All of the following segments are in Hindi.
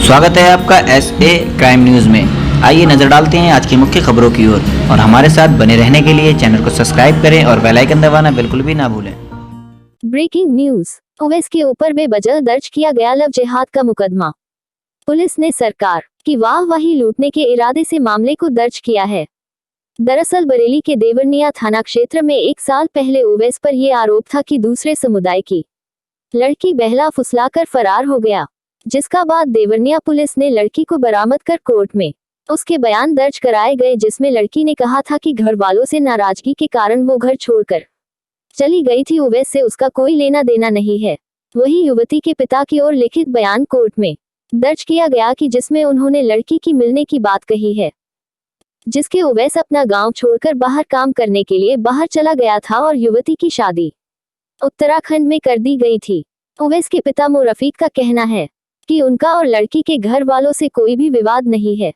स्वागत है आपका SA क्राइम न्यूज़ में। आइए नजर डालते हैं आज की मुख्य खबरों की ओर और हमारे साथ बने रहने के लिए चैनल को सब्सक्राइब करें और बेल आइकन दबाना बिल्कुल भी ना भूलें। ब्रेकिंग न्यूज, ओवैस के ऊपर बेवजह दर्ज किया गया लव जिहाद का मुकदमा। पुलिस ने सरकार की वाहवाही लूटने के इरादे से मामले को दर्ज किया है। दरअसल बरेली के देवरनिया थाना क्षेत्र में 1 साल पहले ओवैस पर यह आरोप था कि दूसरे समुदाय की लड़की बहला फुसलाकर फरार हो गया, जिसका बाद देवरनिया पुलिस ने लड़की को बरामद कर कोर्ट में उसके बयान दर्ज कराए गए, जिसमें लड़की ने कहा था कि घर वालों से नाराजगी के कारण वो घर छोड़कर चली गई थी। ओवैस से उसका कोई लेना देना नहीं है। वही युवती के पिता की ओर लिखित बयान कोर्ट में दर्ज किया गया कि जिसमें उन्होंने लड़की की मिलने की बात कही है, जिसके ओवैस अपना गांव छोड़कर बाहर काम करने के लिए बाहर चला गया था और युवती की शादी उत्तराखंड में कर दी गई थी। ओवैस के पिता मो रफीक का कहना है कि उनका और लड़की के घर वालों से कोई भी विवाद नहीं है।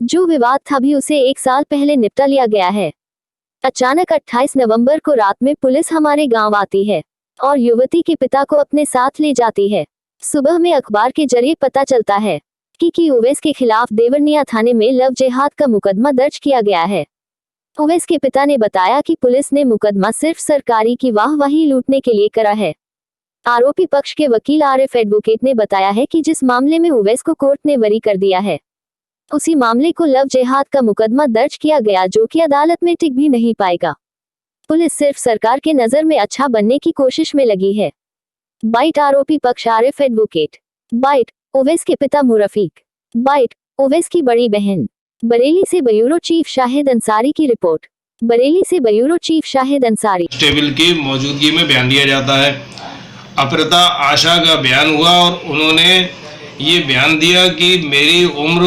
जो विवाद था भी उसे 1 साल पहले निपटा लिया गया है। अचानक 28 नवंबर को रात में पुलिस हमारे गांव आती है और युवती के पिता को अपने साथ ले जाती है। सुबह में अखबार के जरिए पता चलता है कि ओवैस के खिलाफ देवरनिया थाने में लव जिहाद का मुकदमा दर्ज किया गया है। ओवैस के पिता ने बताया कि पुलिस ने मुकदमा सिर्फ सरकारी की वाहवाही लूटने के लिए करा है। आरोपी पक्ष के वकील आरिफ एडवोकेट ने बताया है कि जिस मामले में ओवैस को कोर्ट ने बरी कर दिया है, उसी मामले को लव जिहाद का मुकदमा दर्ज किया गया, जो कि अदालत में टिक भी नहीं पाएगा। पुलिस सिर्फ सरकार के नजर में अच्छा बनने की कोशिश में लगी है। बाइट आरोपी पक्ष आरिफ एडवोकेट। बाइट ओवैस के पिता मो रफीक। बाइट ओवैस की बड़ी बहन। बरेली से ब्यूरो चीफ शाहिद अंसारी की रिपोर्ट। बरेली से bureau chief Shahid Ansari. Constable की मौजूदगी में बयान दिया जाता है। अपहृता आशा का बयान हुआ और उन्होंने ये बयान दिया कि मेरी उम्र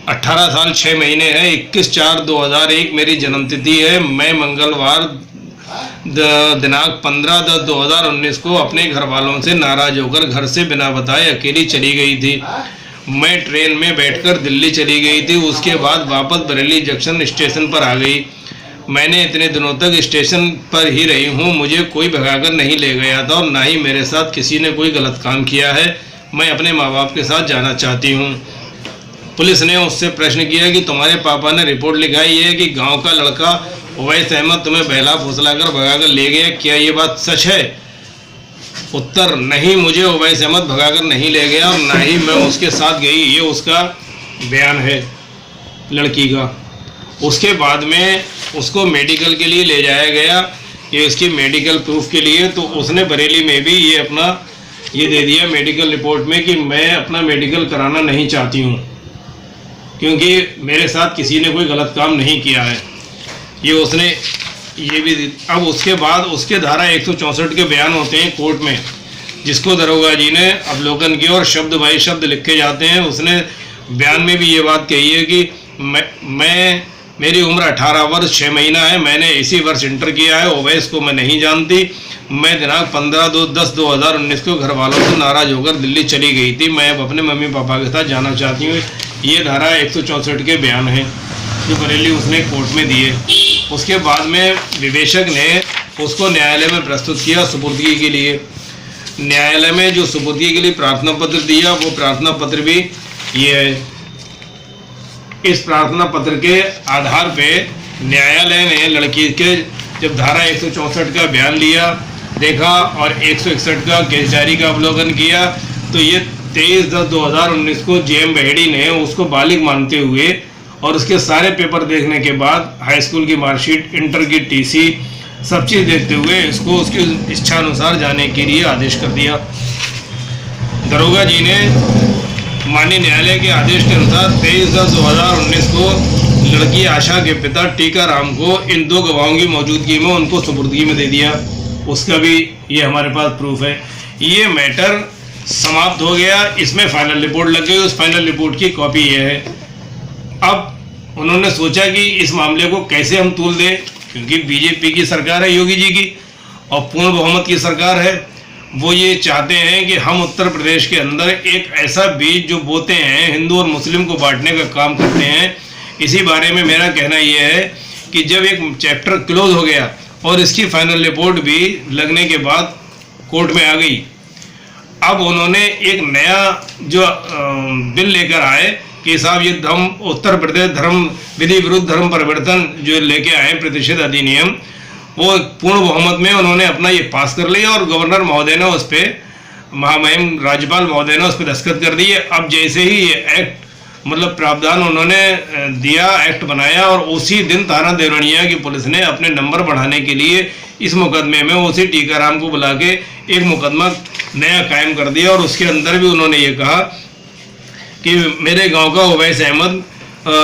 18 साल 6 महीने है, 21/4/2001 मेरी जन्मतिथि है। मैं मंगलवार दिनांक 15/10/2019 को अपने घर वालों से नाराज होकर घर से बिना बताए अकेली चली गई थी। मैं ट्रेन में बैठकर दिल्ली चली गई थी। उसके बाद वापस बरेली जंक्शन स्टेशन पर आ गई। मैंने इतने दिनों तक स्टेशन पर ही रही हूँ। मुझे कोई भगाकर नहीं ले गया था और ना ही मेरे साथ किसी ने कोई गलत काम किया है। मैं अपने माँ बाप के साथ जाना चाहती हूँ। पुलिस ने उससे प्रश्न किया कि तुम्हारे पापा ने रिपोर्ट लिखाई है कि गांव का लड़का ओवैस अहमद तुम्हें बहला फुसलाकर भगाकर ले गया, क्या ये बात सच है? उत्तर, नहीं, मुझे ओवैस अहमद भगाकर नहीं ले गया और ना ही मैं उसके साथ गई। ये उसका बयान है लड़की का। उसके बाद में उसको मेडिकल के लिए ले जाया गया, ये इसकी मेडिकल प्रूफ के लिए। तो उसने बरेली में भी ये अपना ये दे दिया मेडिकल रिपोर्ट में कि मैं अपना मेडिकल कराना नहीं चाहती हूँ, क्योंकि मेरे साथ किसी ने कोई गलत काम नहीं किया है। ये उसने ये भी। अब उसके बाद उसके धारा 164 के बयान होते हैं कोर्ट में, जिसको दरोगा जी ने अवलोकन किया और शब्द बाई शब्द लिखे जाते हैं। उसने बयान में भी ये बात कही है कि मेरी उम्र 18 वर्ष 6 महीना है। मैंने इसी वर्ष इंटर किया है। ओवैस को मैं नहीं जानती। मैं दिनांक 15/10/2019 को घर वालों से नाराज होकर दिल्ली चली गई थी। मैं अब अपने मम्मी पापा के साथ जाना चाहती हूँ। ये धारा 164 के बयान हैं जो बरेली उसने कोर्ट में दिए। उसके बाद में विवेचक ने उसको न्यायालय में प्रस्तुत किया सुपुर्दगी के लिए। न्यायालय में जो सुपुर्दगी के लिए प्रार्थना पत्र दिया, वो प्रार्थना पत्र भी ये है। इस प्रार्थना पत्र के आधार पे न्यायालय ने लड़की के जब धारा 164 का बयान लिया, देखा और 161 का केस डायरी का अवलोकन किया, तो ये 23/10/2019 को JM बहेड़ी ने उसको बालिग मानते हुए और उसके सारे पेपर देखने के बाद हाई स्कूल की मार्कशीट, इंटर की TC, सब चीज़ देखते हुए इसको उसकी इच्छा अनुसार जाने के लिए आदेश कर दिया। दरोगा जी ने माननीय न्यायालय के आदेश के अनुसार 23/10/2019 को लड़की आशा के पिता टीका राम को इन 2 गवाहों की मौजूदगी में उनको सुपुर्दगी में दे दिया। उसका भी ये हमारे पास प्रूफ है। ये मैटर समाप्त हो गया। इसमें फाइनल रिपोर्ट लग गई। उस फाइनल रिपोर्ट की कॉपी ये है। अब उन्होंने सोचा कि इस मामले को कैसे हम तूल दें, क्योंकि बीजेपी की सरकार है योगी जी की और पूर्ण बहुमत की सरकार है। वो ये चाहते हैं कि हम उत्तर प्रदेश के अंदर एक ऐसा बीज जो बोते हैं, हिंदू और मुस्लिम को बांटने का काम करते हैं। इसी बारे में मेरा कहना यह है कि जब एक चैप्टर क्लोज हो गया और इसकी फाइनल रिपोर्ट भी लगने के बाद कोर्ट में आ गई, अब उन्होंने एक नया जो बिल लेकर आए कि साहब ये उत्तर प्रदेश धर्म विधि विरुद्ध धर्म परिवर्तन जो लेके आए प्रतिषेध अधिनियम, वो पूर्ण बहुमत में उन्होंने अपना ये पास कर लिया और गवर्नर महोदय ने उस पर, महामहिम राज्यपाल महोदय ने उस पर दस्तखत कर दिए। अब जैसे ही ये एक्ट मतलब प्रावधान उन्होंने दिया, एक्ट बनाया, और उसी दिन थाना देवरिया की पुलिस ने अपने नंबर बढ़ाने के लिए इस मुकदमे में उसी टीकाराम को बुला के एक मुकदमा नया कायम कर दिया। और उसके अंदर भी उन्होंने ये कहा कि मेरे गांव का उवैस अहमद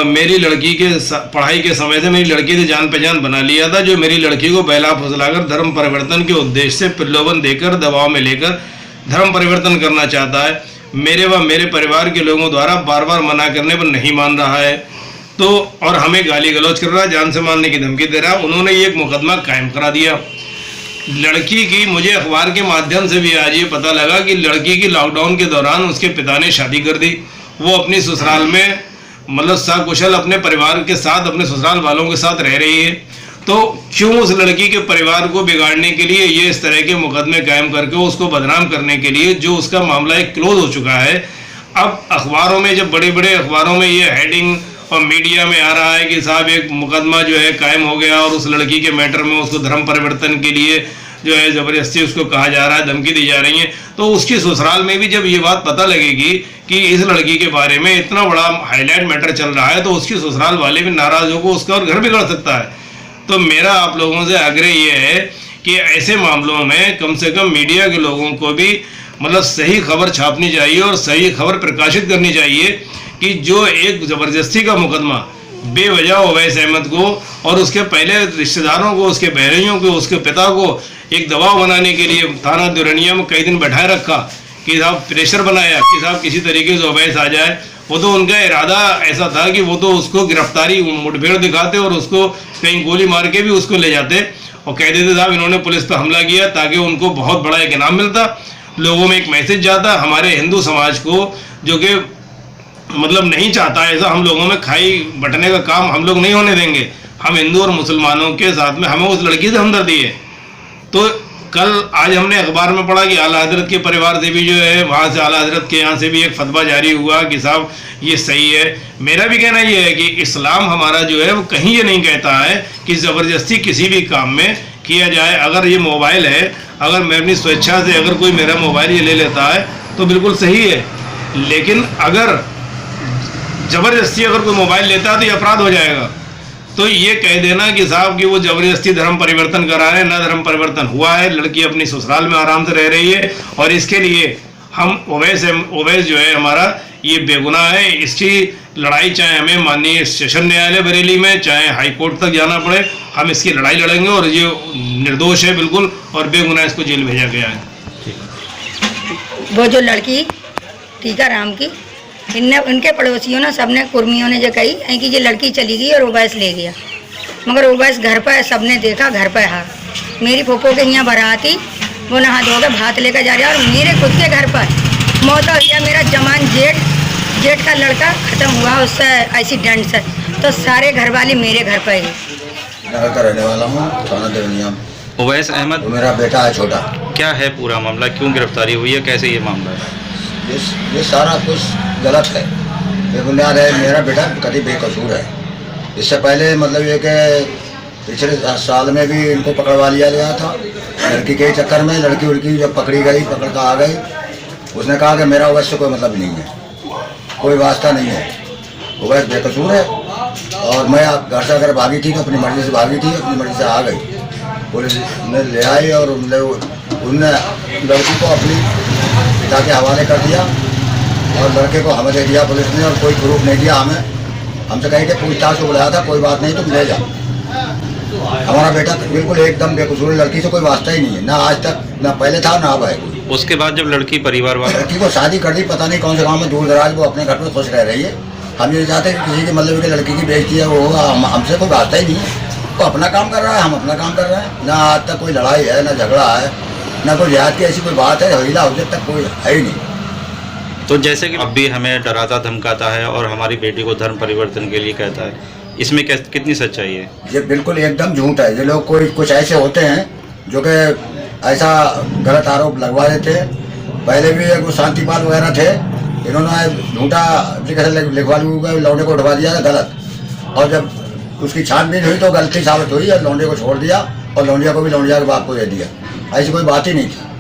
मेरी लड़की के पढ़ाई के समय से मेरी लड़की से जान पहचान बना लिया था, जो मेरी लड़की को बहला फुसलाकर धर्म परिवर्तन के उद्देश्य से प्रलोभन देकर दबाव में लेकर धर्म परिवर्तन करना चाहता है। मेरे व मेरे परिवार के लोगों द्वारा बार बार मना करने पर नहीं मान रहा है, तो और हमें गाली गलौज कर रहा है, जान से मारने की धमकी दे रहा है। उन्होंने ये एक मुकदमा कायम करा दिया। लड़की की, मुझे अखबार के माध्यम से भी आज ये पता लगा कि लड़की की लॉकडाउन के दौरान उसके पिता ने शादी कर दी। वो अपनी ससुराल में मतलब सकुशल अपने परिवार के साथ, अपने ससुराल वालों के साथ रह रही है। तो क्यों उस लड़की के परिवार को बिगाड़ने के लिए ये इस तरह के मुकदमे कायम करके उसको बदनाम करने के लिए, जो उसका मामला एक क्लोज हो चुका है। अब अखबारों में, जब बड़े बड़े अखबारों में ये हेडिंग और मीडिया में आ रहा है कि साहब एक मुकदमा जो है कायम हो गया और उस लड़की के मैटर में उसको धर्म परिवर्तन के लिए जो है ज़बरदस्ती उसको कहा जा रहा है, धमकी दी जा रही है, तो उसकी ससुराल में भी जब ये बात पता लगेगी कि इस लड़की के बारे में इतना बड़ा हाईलाइट मैटर चल रहा है, तो उसकी ससुराल वाले भी नाराज होकर उसका और घर बिगड़ सकता है। तो मेरा आप लोगों से आग्रह ये है कि ऐसे मामलों में कम से कम मीडिया के लोगों को भी मतलब सही खबर छापनी चाहिए और सही खबर प्रकाशित करनी चाहिए कि जो एक ज़बरदस्ती का मुकदमा बेवजह उवैस अहमद को और उसके पहले रिश्तेदारों को, उसके बहनोइयों को, उसके पिता को एक दबाव बनाने के लिए थाना देवरिया में कई दिन बैठाए रखा कि साहब प्रेशर बनाया कि साहब किसी तरीके से उवैस आ जाए। वो तो उनका इरादा ऐसा था कि वो तो उसको गिरफ्तारी मुठभेड़ दिखाते और उसको कहीं गोली मार के भी उसको ले जाते और कह देते साहब इन्होंने पुलिस पर हमला किया, ताकि उनको बहुत बड़ा एक इनाम मिलता, लोगों में एक मैसेज जाता हमारे हिंदू समाज को, जो कि मतलब नहीं चाहता ऐसा हम लोगों में खाई बटने का काम हम लोग नहीं होने देंगे। हम हिंदू और मुसलमानों के साथ में हमें उस लड़की से हमदर्दी है। तो कल आज हमने अखबार में पढ़ा कि आला हजरत के परिवार से भी जो है, वहाँ से आला हजरत के यहाँ से भी एक फतवा जारी हुआ कि साहब ये सही है। मेरा भी कहना ये है कि इस्लाम हमारा जो है वो कहीं ये नहीं कहता है कि ज़बरदस्ती किसी भी काम में किया जाए। अगर ये मोबाइल है, अगर मैं अपनी स्वेच्छा से अगर कोई मेरा मोबाइल ये ले लेता है तो बिल्कुल सही है, लेकिन अगर ज़बरदस्ती अगर कोई मोबाइल लेता है तो ये अपराध हो जाएगा। तो ये कह देना कि साहब कि वो ज़बरदस्ती धर्म परिवर्तन करा रहे हैं, ना धर्म परिवर्तन हुआ है, लड़की अपनी ससुराल में आराम से रह रही है और इसके लिए हम उवैस जो है हमारा ये बेगुनाह है। इसकी लड़ाई चाहे हमें माननीय सेशन न्यायालय बरेली में, चाहे हाई कोर्ट तक जाना पड़े, हम इसकी लड़ाई लड़ेंगे और ये निर्दोष है बिल्कुल और बेगुनाह इसको जेल भेजा गया है। वो जो लड़की टीकाराम की, इनके पड़ोसियों ने, सबने, कुर्मियों ने जो कही कि ये लड़की चली गई और उवैस ले गया, मगर उवैस घर पर सबने देखा, घर पर है। मेरी फूफो के यहाँ बारात थी, वो नहा धो के भात लेकर जा रहा है और मेरे खुद के घर पर मौत हो गया। मेरा जवान जेठ का लड़का ख़त्म हुआ उससे एक्सीडेंट से, तो सारे घर वाले मेरे घर पर ही। नगर का रहने वाला हूँ, थाना देवरिया। उवैस अहमद मेरा बेटा है छोटा। क्या है पूरा मामला, क्यों गिरफ्तारी हुई है, कैसे ये मामला है? ये सारा कुछ गलत है, बेबुनियाद है। मेरा बेटा कभी बेकसूर है। इससे पहले मतलब ये कि पिछले साल में भी इनको पकड़वा लिया गया था लड़की के चक्कर में। लड़की जब पकड़ी गई, पकड़ कर आ गई, उसने कहा कि मेरा उवैस से कोई मतलब नहीं है, कोई वास्ता नहीं है, उवैस बेकसूर है। और मैं घर से अगर भागी थी तो अपनी मर्जी से भागी थी, अपनी मर्जी से आ गई। पुलिस ने ले आई और उनने लड़की को अपनी पिता के हवाले कर दिया और लड़के को हमें दे दिया पुलिस ने, और कोई प्रूफ नहीं दिया हमें। हमसे कहीं कि पूछताछ को बुलाया था, कोई बात नहीं तुम ले जाओ। हमारा बेटा बिल्कुल एकदम बेकसूर, लड़की से कोई वास्ता ही नहीं है, ना आज तक, ना पहले था, ना अब है कोई। उसके बाद जब लड़की परिवार वाले लड़की को शादी कर दी, पता नहीं कौन से गाँव में दूर दराज, वो अपने घर में खुश रह रही है। हम ये चाहते हैं कि किसी की मतलब कि लड़की की बेइज्जती है वो होगा, हमसे कोई वास्ता ही नहीं है। वो अपना काम कर रहा है, हम अपना काम कर रहे हैं। ना आज तक कोई लड़ाई है, ना झगड़ा है, ना कोई रियायत की ऐसी कोई बात है, हिला हुजत तक कोई है ही नहीं। तो जैसे कि अब भी हमें डराता धमकाता है और हमारी बेटी को धर्म परिवर्तन के लिए कहता है, इसमें कितनी सच्चाई है? ये बिल्कुल एकदम झूठ है। ये लोग कोई कुछ ऐसे होते हैं जो कि ऐसा गलत आरोप लगवा देते हैं पहले भी एक वो शांतिपाल वगैरह थे, इन्होंने झूठा एप्लीकेशन लिखवा लौंडे को उठवा दिया था गलत, और जब उसकी छानबीन हुई तो गलती साबित हुई और लौंडे को छोड़ दिया और लौंडिया को भी लौंडिया के बाप को दे दिया। ऐसी कोई बात ही नहीं थी।